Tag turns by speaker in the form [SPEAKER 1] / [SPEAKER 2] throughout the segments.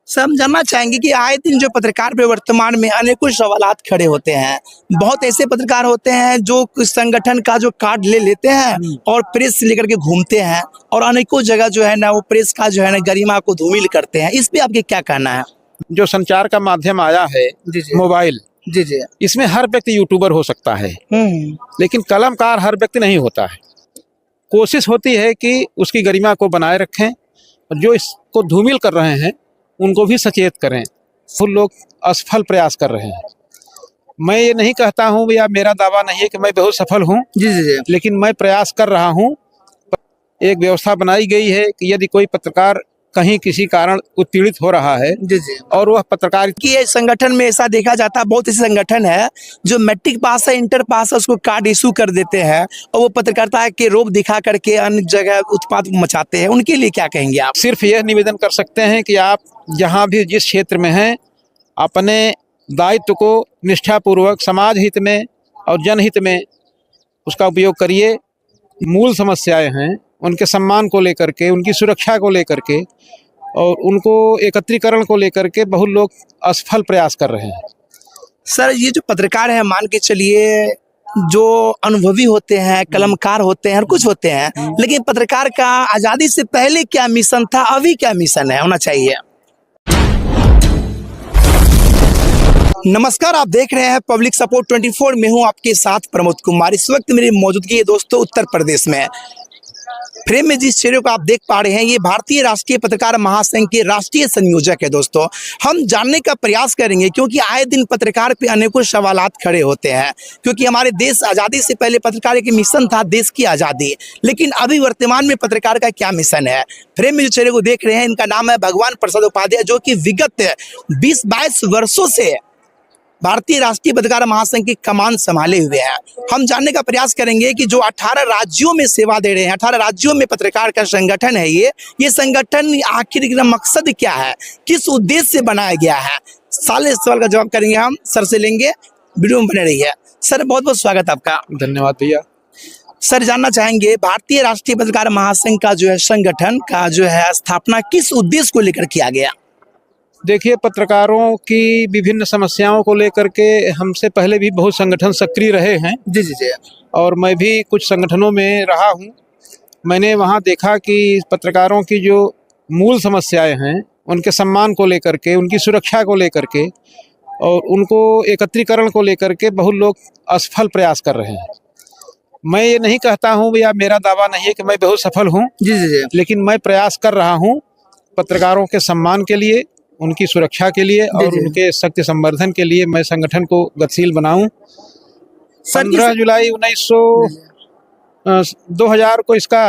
[SPEAKER 1] Sir हम जानना चाहेंगे कि आए दिन जो पत्रकार पे वर्तमान में अनेकों सवालात खड़े होते हैं। बहुत ऐसे पत्रकार होते हैं जो कुछ संगठन का जो कार्ड ले लेते हैं और प्रेस लेकर के घूमते हैं और अनेकों जगह जो है ना वो प्रेस का जो है ना गरिमा को धूमिल करते हैं। इस पे आपके क्या कहना है?
[SPEAKER 2] जो संचार का माध्यम आया है
[SPEAKER 1] जी जी
[SPEAKER 2] मोबाइल,
[SPEAKER 1] जी जी
[SPEAKER 2] इसमें हर व्यक्ति यूट्यूबर हो सकता है, लेकिन कलमकार हर व्यक्ति नहीं होता है। कोशिश होती है कि उसकी गरिमा को बनाए रखें और जो इसको धूमिल कर रहे हैं उनको भी सचेत करें। फुल लोग असफल प्रयास कर रहे हैं। मैं ये नहीं कहता हूँ या मेरा दावा नहीं है कि मैं बहुत सफल हूँ,
[SPEAKER 1] जी जी जी
[SPEAKER 2] लेकिन मैं प्रयास कर रहा हूँ। एक व्यवस्था बनाई गई है कि यदि कोई पत्रकार कहीं किसी कारण उत्पीड़ित हो रहा है
[SPEAKER 1] जी जी
[SPEAKER 2] और वह पत्रकार
[SPEAKER 1] कि ये संगठन में ऐसा देखा जाता है, बहुत ऐसे संगठन है जो मैट्रिक पास है, इंटर पास है, उसको कार्ड इशू कर देते हैं और वो पत्रकारिता के रोब दिखा करके अन्य जगह उत्पात मचाते हैं। उनके लिए क्या कहेंगे आप?
[SPEAKER 2] सिर्फ यह निवेदन कर सकते हैं कि आप जहाँ भी जिस क्षेत्र में हैं अपने दायित्व को निष्ठापूर्वक समाज हित में और जनहित में उसका उपयोग करिए। मूल समस्याएं हैं उनके सम्मान को लेकर के, उनकी सुरक्षा को लेकर के और उनको एकत्रीकरण को लेकर के बहुत लोग असफल प्रयास कर रहे हैं।
[SPEAKER 1] सर ये जो पत्रकार है, मान के चलिए जो अनुभवी होते हैं, कलमकार होते हैं और कुछ होते हैं, लेकिन पत्रकार का आजादी से पहले क्या मिशन था, अभी क्या मिशन है होना चाहिए? नमस्कार, आप देख रहे हैं पब्लिक सपोर्ट 24। में हूं आपके साथ प्रमोद कुमार। इस वक्त मेरी मौजूदगी है दोस्तों उत्तर प्रदेश में। फ्रेम में जिस चेहरे को आप देख पा रहे हैं ये भारतीय राष्ट्रीय पत्रकार महासंघ के राष्ट्रीय संयोजक है। दोस्तों हम जानने का प्रयास करेंगे क्योंकि आए दिन पत्रकार पे अनेकों सवालात खड़े होते हैं, क्योंकि हमारे देश आज़ादी से पहले पत्रकार की मिशन था देश की आज़ादी, लेकिन अभी वर्तमान में पत्रकार का क्या मिशन है। फ्रेम में जो चेहरे को देख रहे हैं इनका नाम है भगवान प्रसाद उपाध्याय, जो कि विगत 20-22 वर्षों से भारतीय राष्ट्रीय पत्रकार महासंघ की कमान संभाले हुए हैं। हम जानने का प्रयास करेंगे कि जो 18 राज्यों में सेवा दे रहे हैं, 18 राज्यों में पत्रकार का संगठन है, ये संगठन आखिर का मकसद क्या है, किस उद्देश्य से बनाया गया है। सारे सवाल का जवाब करेंगे हम सर से लेंगे। वीडियो में बने रहिए। सर बहुत बहुत स्वागत आपका।
[SPEAKER 2] धन्यवाद भैया।
[SPEAKER 1] सर जानना चाहेंगे भारतीय राष्ट्रीय पत्रकार महासंघ का जो है संगठन का जो है स्थापना किस उद्देश्य को लेकर किया गया?
[SPEAKER 2] देखिए, पत्रकारों की विभिन्न समस्याओं को लेकर के हमसे पहले भी बहुत संगठन सक्रिय रहे हैं।
[SPEAKER 1] जी जी जी
[SPEAKER 2] और मैं भी कुछ संगठनों में रहा हूं। मैंने वहां देखा कि पत्रकारों की जो मूल समस्याएं हैं उनके सम्मान को लेकर के, उनकी सुरक्षा को लेकर के और उनको एकत्रीकरण को लेकर के बहुत लोग असफल प्रयास कर रहे हैं। मैं ये नहीं कहता हूँ या मेरा दावा नहीं है कि मैं बहुत सफल हूँ,
[SPEAKER 1] जी जी जी
[SPEAKER 2] लेकिन मैं प्रयास कर रहा हूँ पत्रकारों के सम्मान के लिए, उनकी सुरक्षा के लिए और उनके शक्ति संवर्धन के लिए मैं संगठन को गतिशील बनाऊं। 15 जुलाई 2000 को इसका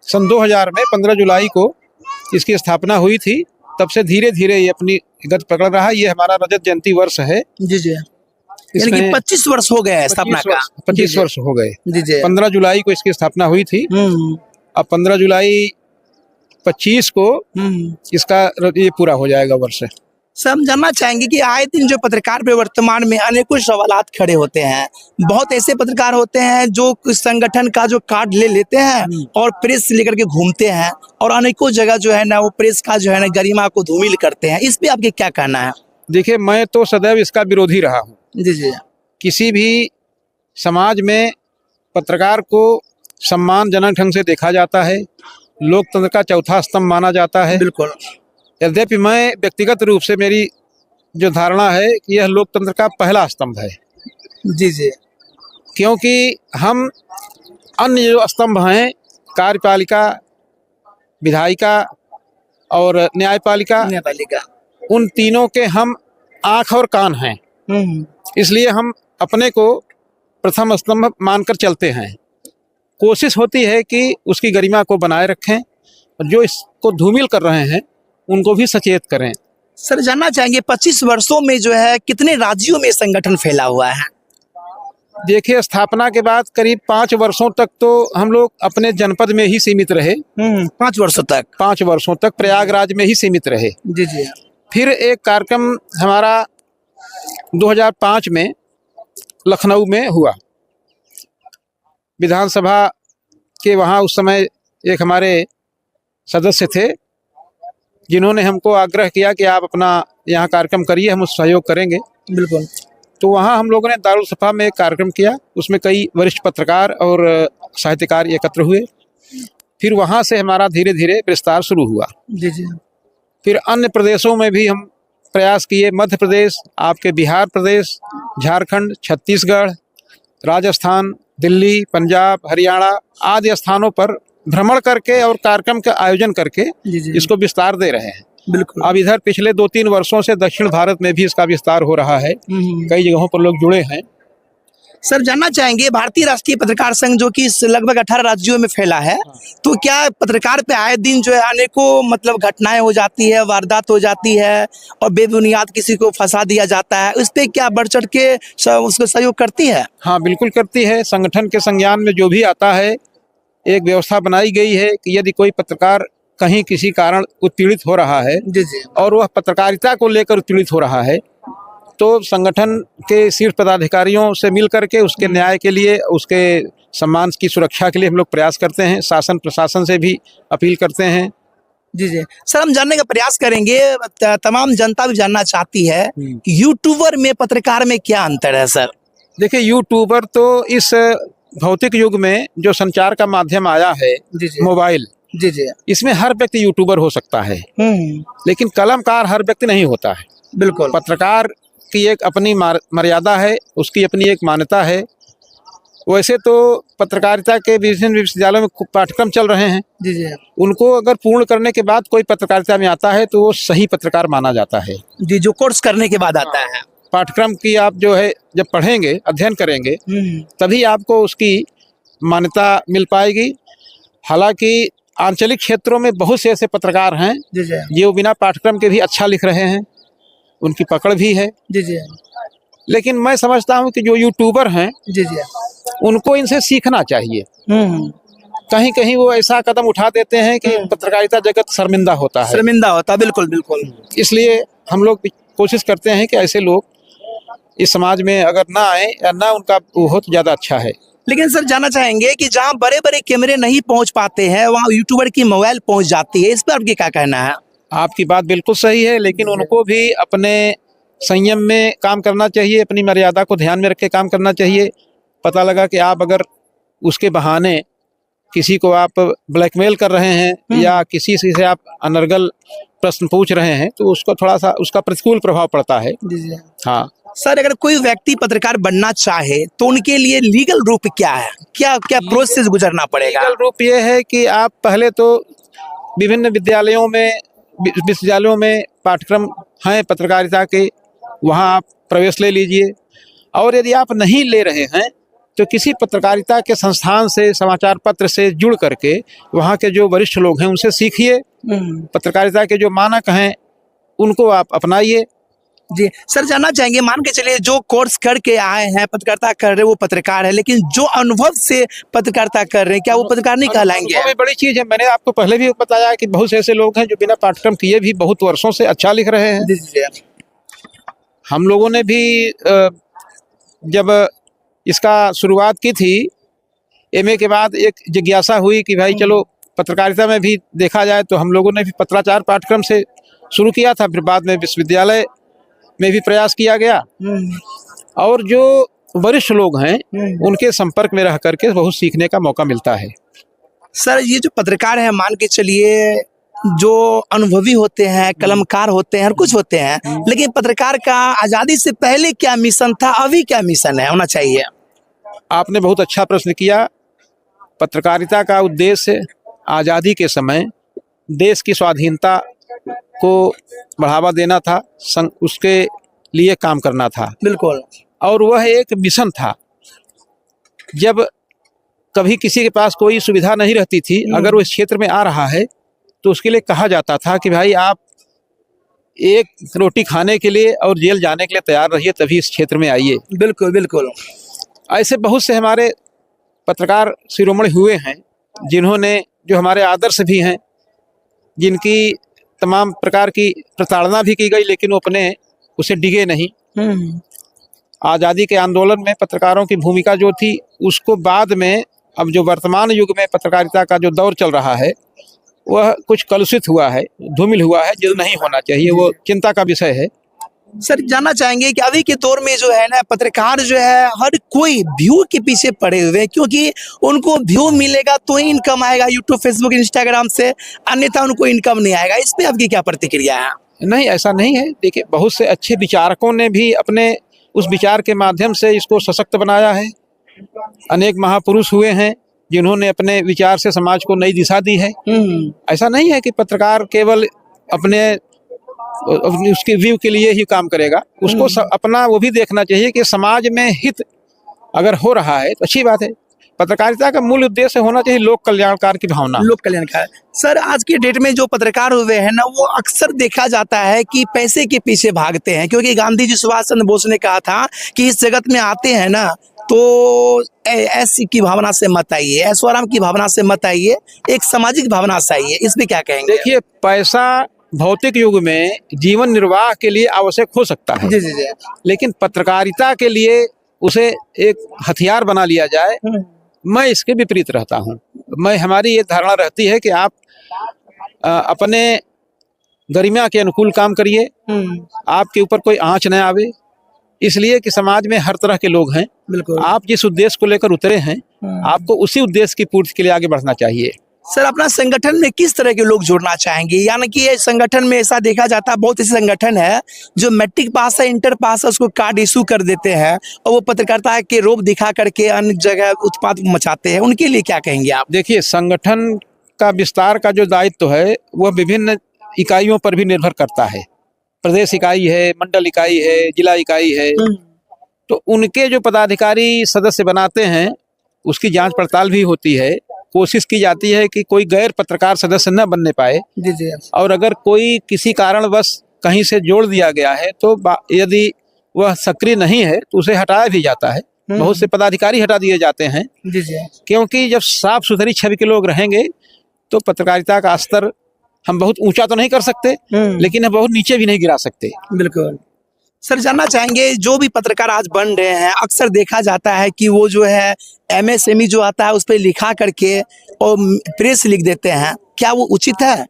[SPEAKER 2] सन 2000 में 15 जुलाई को इसकी स्थापना हुई थी। तब से धीरे धीरे ये अपनी गति पकड़ रहा है। ये हमारा रजत जयंती वर्ष है।
[SPEAKER 1] जी जी यानी कि 25 वर्ष हो गए स्थापना का।
[SPEAKER 2] 25 वर्ष हो गए।
[SPEAKER 1] जी जी
[SPEAKER 2] 15 जुलाई को इसकी स्थापना हुई थी। अब 15 जुलाई 25 को इसका ये पूरा हो जाएगा वर्ष।
[SPEAKER 1] सर हम जानना चाहेंगे कि आए दिन जो पत्रकार पे वर्तमान में अनेकों सवालात खड़े होते हैं। बहुत ऐसे पत्रकार होते हैं जो कुछ संगठन का जो कार्ड ले लेते हैं और प्रेस लेकर के घूमते हैं और अनेकों जगह जो है ना वो प्रेस का जो है ना गरिमा को धूमिल करते हैं। इस पे आपके क्या कहना है?
[SPEAKER 2] देखिए, मैं तो सदैव इसका विरोधी रहा हूँ।
[SPEAKER 1] जी जी
[SPEAKER 2] किसी भी समाज में पत्रकार को सम्मानजनक ढंग से देखा जाता है, लोकतंत्र का चौथा स्तंभ माना जाता है।
[SPEAKER 1] बिल्कुल।
[SPEAKER 2] यद्यपि मैं व्यक्तिगत रूप से मेरी जो धारणा है कि यह लोकतंत्र का पहला स्तंभ है।
[SPEAKER 1] जी जी
[SPEAKER 2] क्योंकि हम अन्य जो स्तंभ हैं, कार्यपालिका, विधायिका और न्यायपालिका, उन तीनों के हम आँख और कान हैं। इसलिए हम अपने को प्रथम स्तंभ मानकर चलते हैं। कोशिश होती है कि उसकी गरिमा को बनाए रखें और जो इसको धूमिल कर रहे हैं उनको भी सचेत करें।
[SPEAKER 1] सर जानना चाहेंगे 25 वर्षों में जो है कितने राज्यों में संगठन फैला हुआ है?
[SPEAKER 2] देखिए, स्थापना के बाद करीब 5 वर्षों तक तो हम लोग अपने जनपद में ही सीमित रहे।
[SPEAKER 1] 5 वर्षों तक?
[SPEAKER 2] 5 वर्षों तक प्रयागराज में ही सीमित रहे।
[SPEAKER 1] जी जी
[SPEAKER 2] फिर एक कार्यक्रम हमारा 2005 में लखनऊ में हुआ। विधानसभा के वहाँ उस समय एक हमारे सदस्य थे जिन्होंने हमको आग्रह किया कि आप अपना यहाँ कार्यक्रम करिए, हम उस सहयोग करेंगे।
[SPEAKER 1] बिल्कुल।
[SPEAKER 2] तो वहाँ हम लोगों ने दारुल सफ़ा में एक कार्यक्रम किया, उसमें कई वरिष्ठ पत्रकार और साहित्यकार एकत्र हुए। फिर वहाँ से हमारा धीरे धीरे विस्तार शुरू हुआ।
[SPEAKER 1] जी जी।
[SPEAKER 2] फिर अन्य प्रदेशों में भी हम प्रयास किए, मध्य प्रदेश, आपके बिहार प्रदेश, झारखंड, छत्तीसगढ़, राजस्थान, दिल्ली, पंजाब, हरियाणा आदि स्थानों पर भ्रमण करके और कार्यक्रम का आयोजन करके
[SPEAKER 1] जी जी।
[SPEAKER 2] इसको विस्तार दे रहे हैं।
[SPEAKER 1] बिल्कुल।
[SPEAKER 2] अब इधर पिछले 2-3 वर्षों से दक्षिण भारत में भी इसका विस्तार हो रहा है, कई जगहों पर लोग जुड़े हैं।
[SPEAKER 1] सर जानना चाहेंगे, भारतीय राष्ट्रीय पत्रकार संघ जो कि लगभग 18 राज्यों में फैला है, तो क्या पत्रकार पे आए दिन जो है अनेकों मतलब घटनाएं हो जाती है, वारदात हो जाती है और बेबुनियाद किसी को फंसा दिया जाता है, इस पे क्या बढ़ चढ़ के उसको सहयोग करती है?
[SPEAKER 2] हाँ, बिल्कुल करती है। संगठन के संज्ञान में जो भी आता है, एक व्यवस्था बनाई गई है कि यदि कोई पत्रकार कहीं किसी कारण उत्पीड़ित हो रहा है
[SPEAKER 1] जी जी।
[SPEAKER 2] और वह पत्रकारिता को लेकर उत्पीड़ित हो रहा है, तो संगठन के शीर्ष पदाधिकारियों से मिल करके उसके न्याय के लिए, उसके सम्मान की सुरक्षा के लिए हम लोग प्रयास करते हैं। शासन प्रशासन से भी अपील करते हैं।
[SPEAKER 1] जी जी। सर हम जानने का प्रयास करेंगे, तमाम जनता भी जानना चाहती है, यूट्यूबर में पत्रकार में क्या अंतर है सर?
[SPEAKER 2] देखिए, यूट्यूबर तो इस भौतिक युग में जो संचार का माध्यम आया है,
[SPEAKER 1] जी जी।
[SPEAKER 2] मोबाइल,
[SPEAKER 1] जी जी।
[SPEAKER 2] इसमें हर व्यक्ति यूट्यूबर हो सकता है, लेकिन कलमकार हर व्यक्ति नहीं होता है।
[SPEAKER 1] बिल्कुल।
[SPEAKER 2] पत्रकार की एक अपनी मर्यादा है, उसकी अपनी एक मान्यता है। वैसे तो पत्रकारिता के विभिन्न विश्वविद्यालयों में पाठ्यक्रम चल रहे हैं।
[SPEAKER 1] जी जी।
[SPEAKER 2] उनको अगर पूर्ण करने के बाद कोई पत्रकारिता में आता है तो वो सही पत्रकार माना जाता है।
[SPEAKER 1] जी, जो कोर्स करने के बाद आता है।
[SPEAKER 2] पाठ्यक्रम की आप जो है जब पढ़ेंगे, अध्ययन करेंगे, तभी आपको उसकी मान्यता मिल पाएगी। हालांकि आंचलिक क्षेत्रों में बहुत से ऐसे पत्रकार हैं जो बिना पाठ्यक्रम के भी अच्छा लिख रहे हैं, उनकी पकड़ भी है।
[SPEAKER 1] जी जी।
[SPEAKER 2] लेकिन मैं समझता हूं कि जो यूट्यूबर हैं,
[SPEAKER 1] जी जी,
[SPEAKER 2] उनको इनसे सीखना चाहिए। कहीं कहीं वो ऐसा कदम उठा देते हैं कि पत्रकारिता जगत शर्मिंदा होता है।
[SPEAKER 1] शर्मिंदा होता, बिल्कुल बिल्कुल।
[SPEAKER 2] इसलिए हम लोग कोशिश करते हैं कि ऐसे लोग इस समाज में अगर ना आए या ना उनका हो तो ज़्यादा अच्छा है।
[SPEAKER 1] लेकिन सर जानना चाहेंगे कि जहाँ बड़े बड़े कैमरे नहीं पहुँच पाते हैं, वहाँ यूट्यूबर की मोबाइल पहुँच जाती है, इस पर आपकी क्या कहना है?
[SPEAKER 2] आपकी बात बिल्कुल सही है, लेकिन उनको भी अपने संयम में काम करना चाहिए, अपनी मर्यादा को ध्यान में रख के काम करना चाहिए। पता लगा कि आप अगर उसके बहाने किसी को आप ब्लैकमेल कर रहे हैं या किसी से आप अनर्गल प्रश्न पूछ रहे हैं, तो उसको थोड़ा सा उसका प्रतिकूल प्रभाव पड़ता है। हाँ
[SPEAKER 1] सर, अगर कोई व्यक्ति पत्रकार बनना चाहे तो उनके लिए लीगल रूप क्या है, क्या क्या प्रोसेस गुजरना पड़ेगा?
[SPEAKER 2] लीगल रूप ये है कि आप पहले तो विभिन्न विश्वविद्यालयों में पाठ्यक्रम हैं पत्रकारिता के, वहाँ आप प्रवेश ले लीजिए। और यदि आप नहीं ले रहे हैं तो किसी पत्रकारिता के संस्थान से, समाचार पत्र से जुड़ करके वहाँ के जो वरिष्ठ लोग हैं उनसे सीखिए। पत्रकारिता के जो मानक हैं उनको आप अपनाइए।
[SPEAKER 1] जी सर, जानना चाहेंगे, मान के चलिए जो कोर्स करके आए हैं, पत्रकारिता कर रहे हैं, वो पत्रकार है, लेकिन जो अनुभव से पत्रकारिता कर रहे हैं, क्या वो पत्रकार नहीं कहलाएंगे?
[SPEAKER 2] वो बड़ी चीज है। मैंने आपको पहले भी बताया कि बहुत से ऐसे लोग हैं जो बिना पाठ्यक्रम किए भी बहुत वर्षों से अच्छा लिख रहे हैं। हम लोगों ने भी जब इसका शुरुआत की थी, एमए के बाद एक जिज्ञासा हुई कि भाई चलो पत्रकारिता में भी देखा जाए, तो हम लोगों ने भी पत्राचार पाठ्यक्रम से शुरू किया था। फिर बाद में विश्वविद्यालय में भी प्रयास किया गया और जो वरिष्ठ लोग हैं उनके संपर्क में रह करके बहुत सीखने का मौका मिलता है।
[SPEAKER 1] सर, ये जो पत्रकार है, मान के चलिए जो अनुभवी होते हैं, कलमकार होते हैं, हर कुछ होते हैं, लेकिन पत्रकार का आजादी से पहले क्या मिशन था, अभी क्या मिशन है, होना चाहिए?
[SPEAKER 2] आपने बहुत अच्छा प्रश्न किया। पत्रकारिता का उद्देश्य आज़ादी के समय देश की स्वाधीनता को बढ़ावा देना था, उसके लिए काम करना था।
[SPEAKER 1] बिल्कुल।
[SPEAKER 2] और वह एक मिशन था। जब कभी किसी के पास कोई सुविधा नहीं रहती थी, अगर वो इस क्षेत्र में आ रहा है तो उसके लिए कहा जाता था कि भाई आप एक रोटी खाने के लिए और जेल जाने के लिए तैयार रहिए, तभी इस क्षेत्र में आइए।
[SPEAKER 1] बिल्कुल बिल्कुल।
[SPEAKER 2] ऐसे बहुत से हमारे पत्रकार शिरोमणि हुए हैं जिन्होंने, जो हमारे आदर्श भी हैं, जिनकी तमाम प्रकार की प्रताड़ना भी की गई, लेकिन वो अपने उसे डिगे नहीं। आज़ादी के आंदोलन में पत्रकारों की भूमिका जो थी, उसको बाद में, अब जो वर्तमान युग में पत्रकारिता का जो दौर चल रहा है, वह कुछ कलुषित हुआ है, धूमिल हुआ है, जो नहीं होना चाहिए, वो चिंता का विषय है।
[SPEAKER 1] सर जानना चाहेंगे कि अभी के दौर में जो है ना पत्रकार जो है हर कोई व्यू के पीछे पड़े हुए हैं, क्योंकि उनको व्यू मिलेगा तो ही इनकम आएगा यूट्यूब, फेसबुक, इंस्टाग्राम से, अन्यथा उनको इनकम नहीं आएगा। इस पे आपकी क्या प्रतिक्रिया है?
[SPEAKER 2] नहीं, ऐसा नहीं है। देखिए, बहुत से अच्छे विचारकों ने भी अपने उस विचार के माध्यम से इसको सशक्त बनाया है। अनेक महापुरुष हुए हैं जिन्होंने अपने विचार से समाज को नई दिशा दी है। ऐसा नहीं है कि पत्रकार केवल अपने उसके व्यू के लिए ही काम करेगा। उसको अपना वो भी देखना चाहिए कि समाज में हित अगर हो रहा है तो अच्छी बात है। पत्रकारिता का मूल उद्देश्य होना चाहिए लोक कल्याणकार की भावना।
[SPEAKER 1] लोक कल्याणकार। सर आज के डेट में जो पत्रकार हुए हैं ना वो अक्सर देखा जाता है कि पैसे के पीछे भागते हैं, क्योंकि गांधी जी सुभाष चंद्र बोस ने कहा था कि इस जगत में आते हैं ना तो ऐसी की भावना से मत आइए, ऐश्वर्य की भावना से मत आइए, एक सामाजिक भावना से आइए। इस पे क्या कहेंगे?
[SPEAKER 2] देखिए, पैसा भौतिक युग में जीवन निर्वाह के लिए आवश्यक हो सकता है,
[SPEAKER 1] जी।
[SPEAKER 2] लेकिन पत्रकारिता के लिए उसे एक हथियार बना लिया जाए, मैं इसके विपरीत रहता हूँ। हमारी ये धारणा रहती है कि आप अपने गरिमा के अनुकूल काम करिए, आपके ऊपर कोई आंच न आवे, इसलिए कि समाज में हर तरह के लोग हैं।
[SPEAKER 1] बिल्कुल।
[SPEAKER 2] आप जिस उद्देश्य को लेकर उतरे हैं, आपको उसी उद्देश्य की पूर्ति के लिए आगे बढ़ना चाहिए।
[SPEAKER 1] सर अपना संगठन में किस तरह के लोग जोड़ना चाहेंगे? यानी कि ये संगठन में ऐसा देखा जाता है बहुत ऐसे संगठन है जो मैट्रिक पास है, इंटर पास है, उसको कार्ड इशू कर देते हैं और वो पत्रकारिता के रूप दिखा करके अन्य जगह उत्पात मचाते हैं, उनके लिए क्या कहेंगे आप?
[SPEAKER 2] देखिए, संगठन का विस्तार का जो दायित्व है वह विभिन्न इकाइयों पर भी निर्भर करता है। प्रदेश इकाई है, मंडल इकाई है, जिला इकाई है, तो उनके जो पदाधिकारी सदस्य बनाते हैं उसकी जांच पड़ताल भी होती है। कोशिश की जाती है कि कोई गैर पत्रकार सदस्य न बनने पाए।
[SPEAKER 1] जी।
[SPEAKER 2] और अगर कोई किसी कारणवश कहीं से जोड़ दिया गया है तो यदि वह सक्रिय नहीं है तो उसे हटाया भी जाता है। बहुत से पदाधिकारी हटा दिए जाते हैं।
[SPEAKER 1] जी।
[SPEAKER 2] क्योंकि जब साफ सुथरी छवि के लोग रहेंगे तो पत्रकारिता का स्तर हम बहुत ऊंचा तो नहीं कर सकते, लेकिन हम बहुत नीचे भी नहीं गिरा सकते।
[SPEAKER 1] बिल्कुल। सर जानना चाहेंगे जो भी पत्रकार आज बन रहे हैं, अक्सर देखा जाता है कि वो जो है MSME जो आता है उस पर लिखा करके और प्रेस लिख देते हैं, क्या वो उचित है?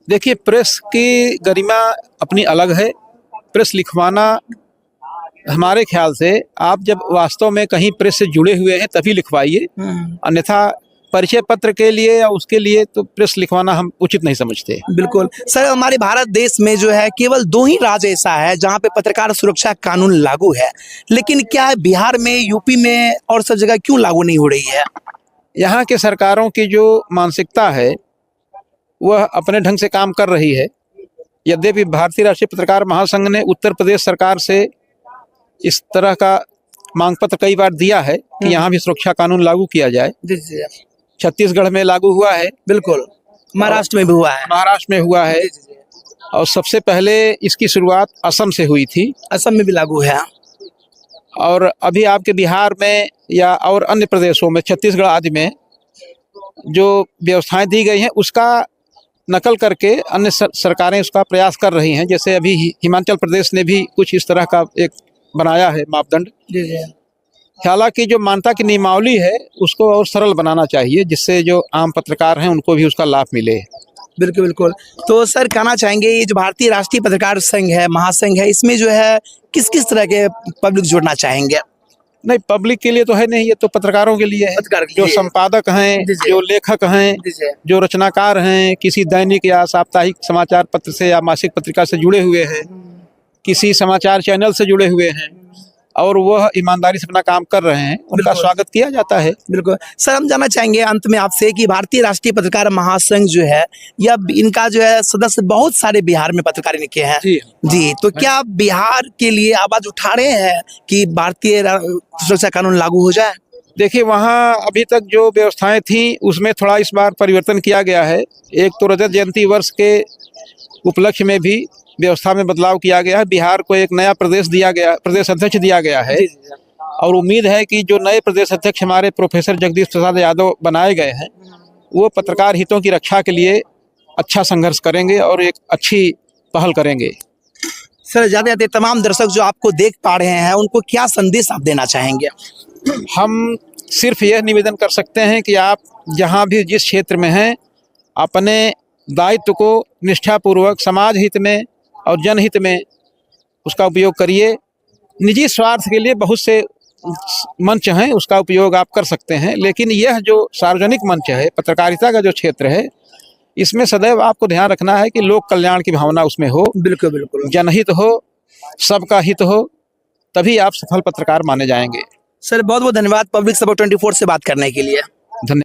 [SPEAKER 2] देखिए, प्रेस की गरिमा अपनी अलग है। प्रेस लिखवाना हमारे ख्याल से आप जब वास्तव में कहीं प्रेस से जुड़े हुए हैं तभी लिखवाइए, अन्यथा परिचय पत्र के लिए या उसके लिए तो प्रेस लिखवाना हम उचित नहीं समझते।
[SPEAKER 1] बिल्कुल। सर हमारे भारत देश में जो है केवल 2 ही राज्य ऐसा है जहां पे पत्रकार सुरक्षा कानून लागू है, लेकिन क्या बिहार में, यूपी में और सब जगह क्यों लागू नहीं हो रही है?
[SPEAKER 2] यहाँ के सरकारों की जो मानसिकता है वह अपने ढंग से काम कर रही है। यद्यपि भारतीय राष्ट्रीय पत्रकार महासंघ ने उत्तर प्रदेश सरकार से इस तरह का मांग पत्र कई बार दिया है कि यहाँ भी सुरक्षा कानून लागू किया जाए।
[SPEAKER 1] जी।
[SPEAKER 2] छत्तीसगढ़ में लागू हुआ है।
[SPEAKER 1] बिल्कुल। महाराष्ट्र में भी हुआ है।
[SPEAKER 2] महाराष्ट्र में हुआ है। और सबसे पहले इसकी शुरुआत असम से हुई थी।
[SPEAKER 1] असम में भी लागू है।
[SPEAKER 2] और अभी आपके बिहार में या और अन्य प्रदेशों में, छत्तीसगढ़ आदि में जो व्यवस्थाएं दी गई हैं उसका नकल करके अन्य सरकारें उसका प्रयास कर रही हैं। जैसे अभी हिमाचल प्रदेश ने भी कुछ इस तरह का एक बनाया है मापदंड।
[SPEAKER 1] जी।
[SPEAKER 2] हालांकि जो मान्यता की नियमावली है उसको और सरल बनाना चाहिए, जिससे जो आम पत्रकार हैं उनको भी उसका लाभ मिले।
[SPEAKER 1] बिल्कुल। तो सर कहना चाहेंगे ये जो भारतीय राष्ट्रीय पत्रकार संघ है, महासंघ है, इसमें जो है किस किस तरह के पब्लिक जोड़ना चाहेंगे?
[SPEAKER 2] नहीं, पब्लिक के लिए तो है नहीं, ये तो पत्रकारों के लिए है। जो संपादक हैं, जो लेखक हैं, जो रचनाकार हैं, किसी दैनिक या साप्ताहिक समाचार पत्र से या मासिक पत्रिका से जुड़े हुए हैं, किसी समाचार चैनल से जुड़े हुए हैं और वह ईमानदारी से अपना काम कर रहे हैं, उनका स्वागत किया जाता है। बिल्कुल।
[SPEAKER 1] सर हम जानना चाहेंगे अंत में आपसे कि भारतीय राष्ट्रीय पत्रकार महासंघ जो है या इनका जो है सदस्य बहुत सारे बिहार में पत्रकार के हैं। जी। तो क्या बिहार के लिए आवाज उठा रहे हैं कि भारतीय सुरक्षा कानून लागू हो जाए?
[SPEAKER 2] देखिए, वहाँ अभी तक जो व्यवस्थाएं थी उसमें थोड़ा इस बार परिवर्तन किया गया है। एक तो रजत जयंती वर्ष के उपलक्ष्य में भी व्यवस्था में बदलाव किया गया है। बिहार को एक नया प्रदेश दिया गया, प्रदेश अध्यक्ष दिया गया है। और उम्मीद है कि जो नए प्रदेश अध्यक्ष हमारे प्रोफेसर जगदीश प्रसाद यादव बनाए गए हैं वो पत्रकार हितों की रक्षा के लिए अच्छा संघर्ष करेंगे और एक अच्छी पहल करेंगे।
[SPEAKER 1] सर जाते तमाम दर्शक जो आपको देख पा रहे हैं उनको क्या संदेश आप देना चाहेंगे?
[SPEAKER 2] हम सिर्फ यह निवेदन कर सकते हैं कि आप जहाँ भी जिस क्षेत्र में हैं अपने दायित्व को निष्ठापूर्वक समाज हित में और जनहित में उसका उपयोग करिए। निजी स्वार्थ के लिए बहुत से मंच हैं, उसका उपयोग आप कर सकते हैं, लेकिन यह जो सार्वजनिक मंच है, पत्रकारिता का जो क्षेत्र है, इसमें सदैव आपको ध्यान रखना है कि लोक कल्याण की भावना उसमें हो,
[SPEAKER 1] बिल्कुल बिल्कुल।
[SPEAKER 2] जनहित हो, सबका हित हो, तभी आप सफल पत्रकार माने जाएंगे।
[SPEAKER 1] सर बहुत बहुत धन्यवाद पब्लिक सपोर्ट 24 से बात करने के लिए।